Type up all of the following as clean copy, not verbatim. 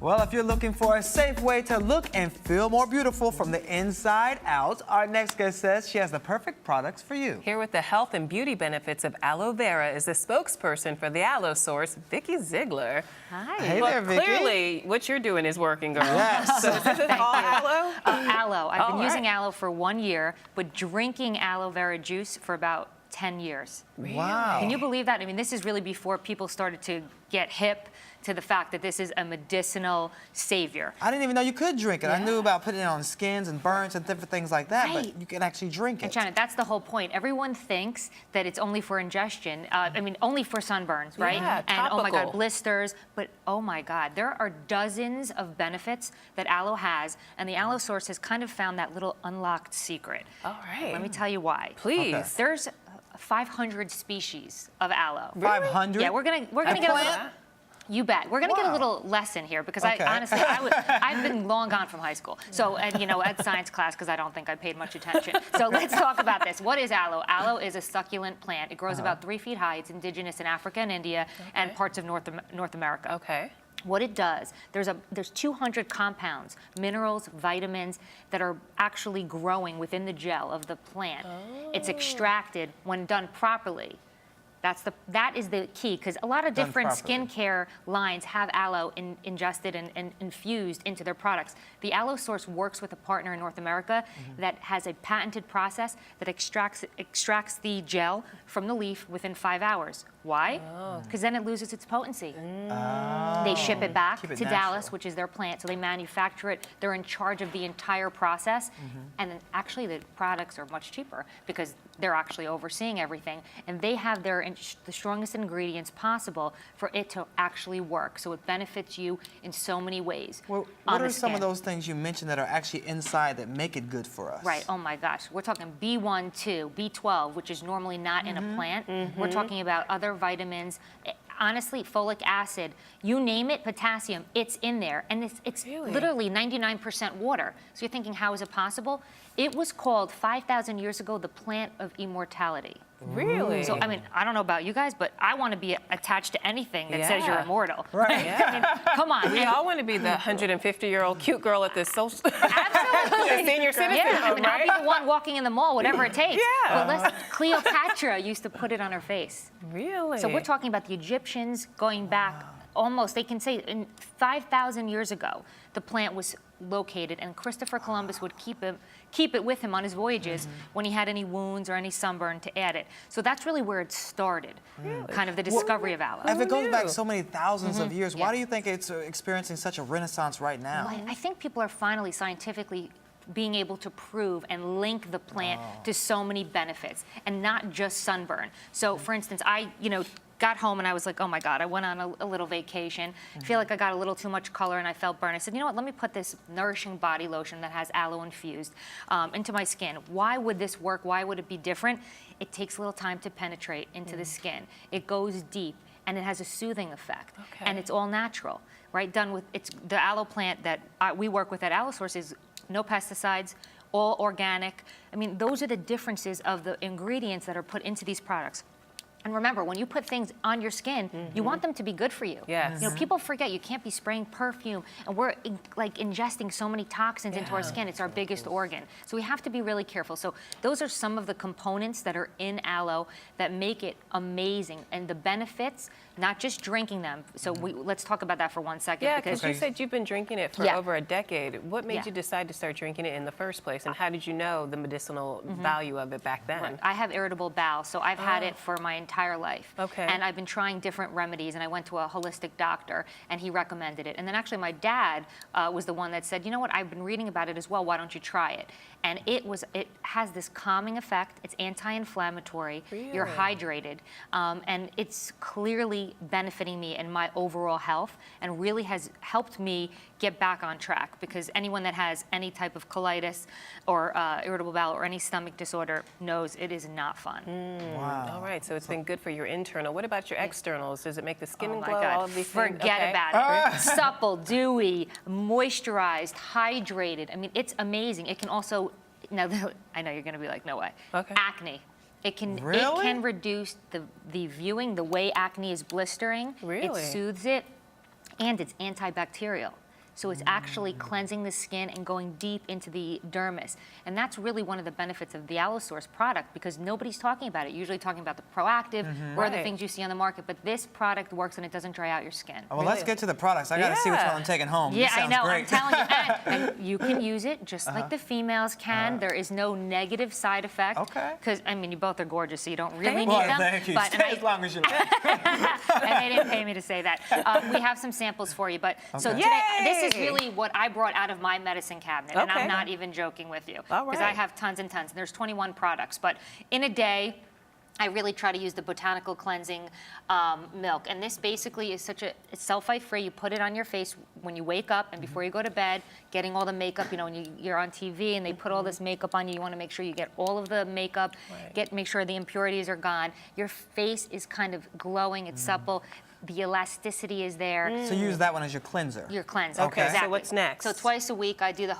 Well, if you're looking for a safe way to look and feel more beautiful from the inside out, our next guest says she has the perfect products for you. Here with the health and beauty benefits of aloe vera is the spokesperson for the Aloe source, Vikki Ziegler. Hi. Hey Well, there, Vikki. clearly, what you're doing is working, girl. Yes. So is this all aloe? Aloe. I've been All using right. aloe for 1 year, but drinking aloe vera juice for about 10 years. Wow. Can you believe that? I mean, this is really before people started to get hip to the fact that this is a medicinal savior. I didn't even know you could drink it. I Yeah. knew about putting it on skins and burns and different things like that, Right. but you can actually drink And it. China, that's the whole point. Everyone thinks that it's only for ingestion. I mean, only for sunburns, right? Yeah, and oh my topical. God, blisters. But oh my God, there are dozens of benefits that aloe has, and the aloe source has kind of found that little unlocked secret. All right. Let me tell you why. Please. Okay. There's 500 species of aloe. 500? Yeah, we're gonna get a plant? little. You bet. We're going to get a Wow. little lesson here because Okay. I honestly, I've been long gone from high school. So, and you know, at science class, because I don't think I paid much attention. So let's talk about this. What is aloe? Aloe is a succulent plant. It grows about 3 feet high. It's indigenous in Africa and India and parts of North America. Okay. What it does, there's 200 compounds, minerals, vitamins that are actually growing within the gel of the plant. It's extracted when done properly. That is the key, because a lot of Done different properly. skincare lines have aloe ingested and infused into their products. The Aloe Source works with a partner in North America that has a patented process that extracts the gel from the leaf within 5 hours. Why? Because then it loses its potency. They ship it back Keep it to natural. Dallas, which is their plant, so they manufacture it. They're in charge of the entire process, and then actually the products are much cheaper because they're actually overseeing everything, and they have the strongest ingredients possible for it to actually work. So it benefits you in so many ways. Well, on what the are some of skin. those things you mentioned that are actually inside that make it good for us? Right. Oh my gosh. We're talking B1, 2, B12, which is normally not in a plant. We're talking about other vitamins. Honestly, folic acid, you name it, potassium, it's in there. And it's Really? literally 99% water. So you're thinking, how is it possible? It was called 5,000 years ago the plant of immortality. Really? So, I mean, I don't know about you guys, but I want to be attached to anything that says you're Yeah. immortal. Right. I mean, come on. We And- all want to be the 150-year-old cute girl at this social Absolutely. the senior citizen Yeah, I home, mean, right? I'll be the one walking in the mall, whatever it takes. Yeah. But Cleopatra used to put it on her face. Really? So we're talking about the Egyptians going back almost, they can say, in 5,000 years ago, the plant was located, and Christopher Columbus would keep it with him on his voyages when he had any wounds or any sunburn to add it. So that's really where it started, kind of the discovery of aloe. If it goes back knew? so many thousands of years, why Yeah. do you think it's experiencing such a renaissance right now? I think people are finally scientifically being able to prove and link the plant to so many benefits, and not just sunburn. So, for instance, I got home and I was like, oh my God, I went on a little vacation. I feel like I got a little too much color and I felt burned. I said, you know what, let me put this nourishing body lotion that has aloe infused into my skin. Why would this work? Why would it be different? It takes a little time to penetrate into the skin. It goes deep, and it has a soothing effect. Okay. And it's all natural, right? Done with, it's the aloe plant that we work with at Aloe Source is no pesticides, all organic. I mean, those are the differences of the ingredients that are put into these products. And remember, when you put things on your skin, you want them to be good for you. Yes. You know, people forget you can't be spraying perfume, and we're ingesting so many toxins into our skin. It's our biggest organ. So we have to be really careful. So those are some of the components that are in aloe that make it amazing, and the benefits, not just drinking them. So let's talk about that for 1 second. Yeah, because you said you've been drinking it for Yeah. over a decade. What made Yeah. you decide to start drinking it in the first place, and how did you know the medicinal value of it back then? I have irritable bowel, so I've had it for my entire life. Okay. And I've been trying different remedies, and I went to a holistic doctor, and he recommended it. And then actually my dad was the one that said, you know what, I've been reading about it as well, why don't you try it? And it has this calming effect, it's anti-inflammatory, you're Really? hydrated, and it's clearly benefiting me and my overall health, and really has helped me get back on track, because anyone that has any type of colitis or irritable bowel or any stomach disorder knows it is not fun. Wow. All right, so it's been good for your internal. What about your externals? Does it make the skin Oh my glow? God, All of these things? forget Okay. about it. Supple, dewy, moisturized, hydrated. I mean, it's amazing. It can also, now I know you're gonna be like, no way. Okay. Acne. It can Really? reduce the viewing, the way acne is blistering. Really? It soothes it, and it's antibacterial. So it's actually cleansing the skin and going deep into the dermis. And that's really one of the benefits of the Aloe Source product, because nobody's talking about it. Usually talking about the Proactive or other Right. things you see on the market, but this product works and it doesn't dry out your skin. Oh, well, let's get to the products. I got to see which Yeah. one I'm taking home. Yeah, This I sounds know. Great. I'm telling you, and you can use it just like the females can. There is no negative side effect. Okay. Because I mean, you both are gorgeous, so you don't really Well, need them. thank you. But Stay as long as you like. and they didn't pay me to say that. We have some samples for you, but so Okay. today, this is Yay! really what I brought out of my medicine cabinet, and Okay. I'm not even joking with you, All because I right. have tons and tons. And there's 21 products, but in a day, I really try to use the botanical cleansing milk, and this basically is it's sulfite-free. You put it on your face when you wake up and before you go to bed, getting all the makeup. You know, when you're on TV and they put all this makeup on you, you want to make sure you get all of the makeup, make sure the impurities are gone. Your face is kind of glowing, it's supple. The elasticity is there. So use that one as your cleanser. Your cleanse. Okay. So Exactly. what's next? So twice a week I do the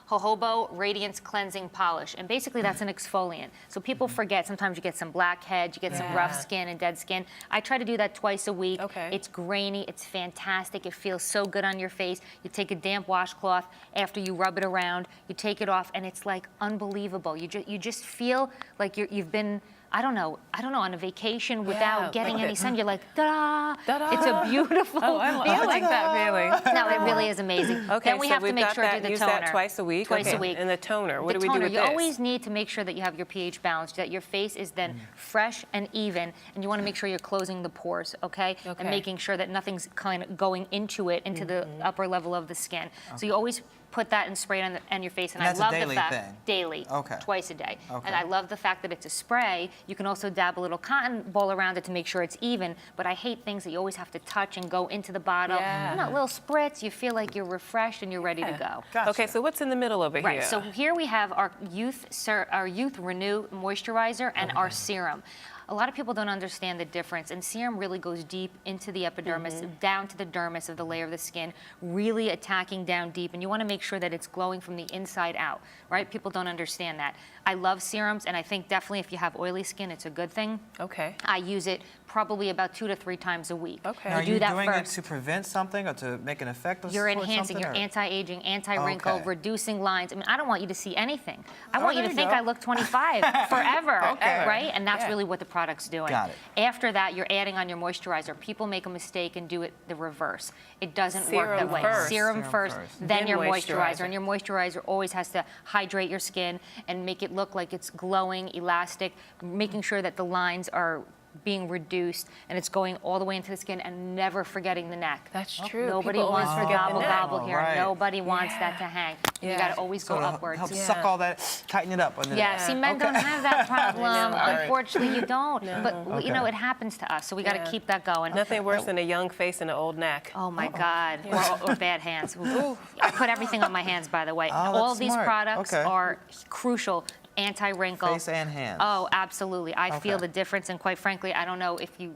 Jojoba Radiance Cleansing Polish, and basically that's an exfoliant. So people forget, sometimes you get some blackheads, you get some rough Yeah. skin and dead skin. I try to do that twice a week. Okay. It's grainy, it's fantastic, it feels so good on your face. You take a damp washcloth after you rub it around, you take it off, and it's like unbelievable. You just feel like you've been, I don't know, on a vacation without getting like any it. sun. You're like, ta-da! Ta-da! It's a beautiful I like that feeling. No, it really is amazing. Okay, Then we so have to we've make got sure that, to do the use toner. that twice a week. Twice Okay. a week. And the toner, what The do we toner, do with you this? always need to make sure that you have your pH balanced, that your face is then fresh and even, and you want to make sure you're closing the pores, okay? Okay. And making sure that nothing's kind of going into it, into the upper level of the skin. So you always put that and spray it on your face, and And that's a I love daily the fact thing? daily, Okay. twice a day. Okay. And I love the fact that it's a spray. You can also dab a little cotton ball around it to make sure it's even. But I hate things that you always have to touch and go into the bottle. Yeah. Not little spritz. You feel like you're refreshed and you're ready to go. Gotcha. Okay, so what's in the middle over Right. here? So here we have our Youth Renew moisturizer and our serum. A lot of people don't understand the difference, and serum really goes deep into the epidermis, down to the dermis of the layer of the skin, really attacking down deep, and you want to make sure that it's glowing from the inside out, right? People don't understand that. I love serums, and I think definitely if you have oily skin, it's a good thing. Okay. I use it probably about 2 to 3 times a week. Okay. Now, You are do you that doing first. it to prevent something or to make an effect of You're towards enhancing, something, you're or- anti-aging, anti-wrinkle, Okay. reducing lines. I mean, I don't want you to see anything. I want you there to you think go. I look 25 forever, Okay. right? And that's Yeah. really what the product's doing. Got it. After that, you're adding on your moisturizer. People make a mistake and do it the reverse. It doesn't work that Serum way. first. Serum Serum first, first. then Then your moisturizer. moisturizer. And your moisturizer always has to hydrate your skin and make it look like it's glowing, elastic, making sure that the lines are being reduced and it's going all the way into the skin, and never forgetting the neck. That's true. Nobody People always wants to forget the gobble neck. gobble here. Right. Nobody wants that to hang. You Yeah. got to always So go to upwards. help Yeah. suck all that, tighten it up. And then- Yeah, see, men don't have that problem. All right. Unfortunately, you don't. But you know, Okay. it happens to us, so we got to Yeah. keep that going. Nothing worse than a young face and an old neck. Oh my God, or bad hands. Ooh. I put everything on my hands, by the way. Oh, All that's of these smart. products Okay. are crucial. Anti-wrinkle. Face and hands. Oh, absolutely. I feel Okay. the difference, and quite frankly, I don't know if you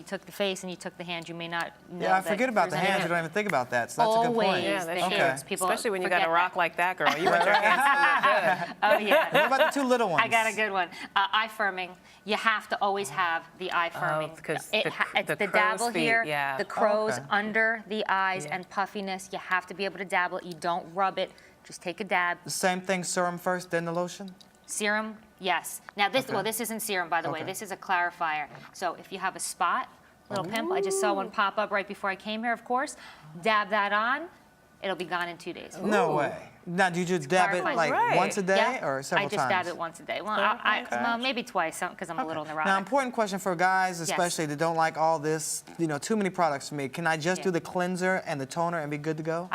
took the face and you took the hands, you may not know. Yeah, I that forget about the there's any hands. You don't even think about that. So that's a good Always point. Yeah, the that's true. hands. People Especially when you got forget a rock that. like that, girl. You want your hands to look good. Oh yeah. What about the 2 little ones? I got a good one. Eye firming. You have to always have the eye firming. 'cause It's the the crow's dabble feet, here, yeah. the crows okay. under the eyes, and puffiness. You have to be able to dabble. You don't rub it. Just take a dab. The same thing, serum first, then the lotion? Serum, yes. Now this, Okay. well, this isn't serum, by the way. Okay. This is a clarifier. So if you have a spot, little pimple, I just saw one pop up right before I came here, of course. Dab that on. It'll be gone in 2 days. No way. Now, do you just dab it clarifying. like Right. once a day Yeah, or several I just times? dab it once a day. Well, well, maybe twice because I'm a little neurotic. Now, important question for guys, especially that don't like all this, too many products for me. Can I just do Yeah. the cleanser and the toner and be good to go?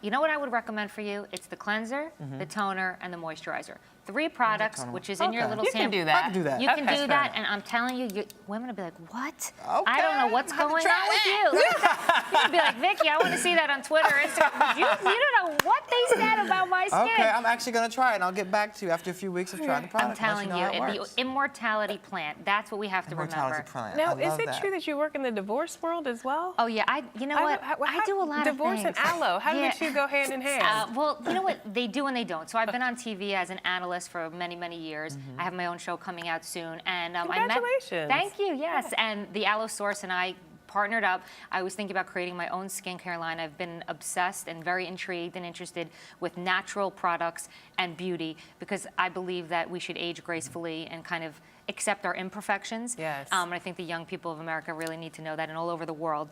You know what I would recommend for you? It's the cleanser, the toner, and the moisturizer. 3 products, toner. which is in your Okay. little You can sample. do that. I can do that. You can Okay. do Fair that, enough. and I'm telling you, women will be like, "What? Okay, I don't know what's I have to going try on with you." You'll be like, "Vikki, I want to see that on Twitter, Instagram." You don't know what they said about my skin. Okay, I'm actually going to try it, and I'll get back to you after a few weeks of trying the product. I'm telling let you, know how it the works. immortality plant. That's what we have to Immortality remember. plant. Now, I is love it that. true that you work in the divorce world as well? Oh yeah, you know what? I do a lot of divorce things. and aloe. How do Yeah. the two go hand in hand? Well, you know what? They do and they don't. So I've been on TV as an analyst for many, many years. I have my own show coming out soon, and I met. Congratulations. Thank you. Yes, and the Aloe Source and I partnered up. I was thinking about creating my own skincare line. I've been obsessed and very intrigued and interested with natural products and beauty because I believe that we should age gracefully and kind of accept our imperfections. Yes. And I think the young people of America really need to know that, and all over the world.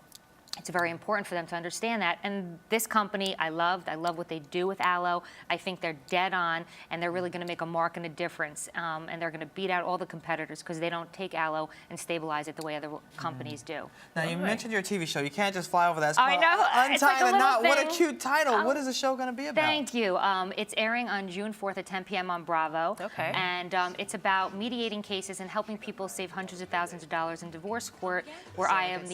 It's very important for them to understand that. And this company, I love what they do with Aloe. I think they're dead on, and they're really going to make a mark and a difference. And they're going to beat out all the competitors because they don't take Aloe and stabilize it the way other companies do. Now, you mentioned your TV show. You can't just fly over that. It's I called know. It's like Untying a the Knot. little What a thing. cute title. What is the show going to be about? Thank you. It's airing on June 4th at 10 p.m. on Bravo. Okay. And it's about mediating cases and helping people save hundreds of thousands of dollars in divorce court, where I am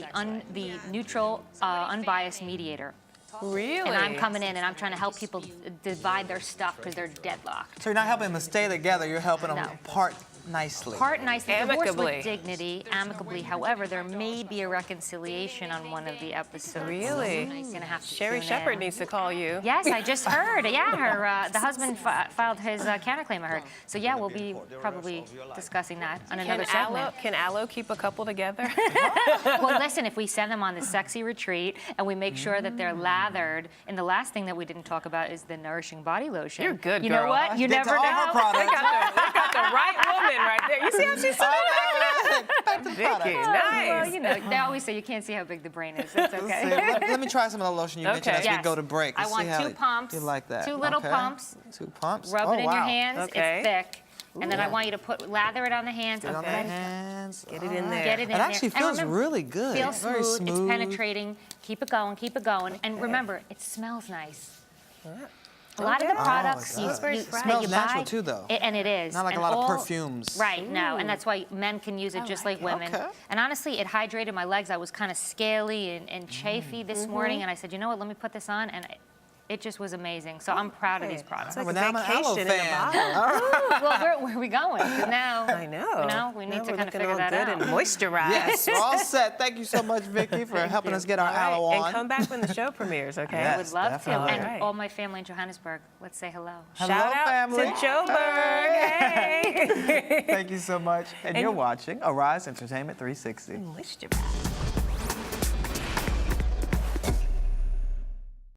the neutral, unbiased mediator. Really? And I'm coming in and I'm trying to help people divide their stuff because they're deadlocked. So you're not helping them to stay together. You're helping them No. part nicely. Part nicely, divorce Amicably. with dignity, amicably. However, there may be a reconciliation on one of the episodes. Really? You're gonna have to Sherry tune Shepherd in. needs to call you. Yes, I just heard. Yeah, the husband filed his counterclaim, I heard. So yeah, we'll be probably discussing that on another segment. Can Aloe keep a couple together? Well, listen, if we send them on the sexy retreat and we make sure that they're lathered, and the last thing that we didn't talk about is the nourishing body lotion. You're good, You know girl. what? You Get to never all her know. products. They got the right woman right there. You see how she's Back to the Vicky, products. nice. Well, you know, they always say you can't see how big the brain is. That's Let's okay. see. Let me try some of the lotion you mentioned Okay. as we go to break. I Let's want see how 2 pumps. You like that? Two little Okay. pumps. 2 pumps. Rub Oh, it in your wow. hands. Okay. It's thick. And then I want you to lather it on the hands. On the Okay. hands. Get it in there. Get it in It there. actually And feels remember, really good. feels Very smooth. smooth. It's penetrating. Keep it going. Keep it going. And remember, it smells nice. A lot of the Okay. products Oh, it you, does. you, It that smells you natural buy, too, though. And it is. Not like a And lot of all- perfumes. Right, no, and that's why men can use it just like women. Okay. And honestly, it hydrated my legs. I was kind of scaly and chafy this morning, and I said, you know what, let me put this on, and it just was amazing. So I'm proud of these products. It's Well, like now a I'm an Aloe vacation in a fan. bottle. Well, where are we going? 'Cause now, I know. we Now need to we're kind of looking figure all that good out. and moisturized. Yes, we're all set. Thank you so much, Vicky, for helping us get our All right, Aloe on. and come back when the show premieres, okay? Yes. Would love definitely. to. And All right. all my family in Johannesburg, let's say hello. Hello, Shout out family. to Joburg. Hey. Thank you so much. And you're watching Arise Entertainment 360. Moisturize.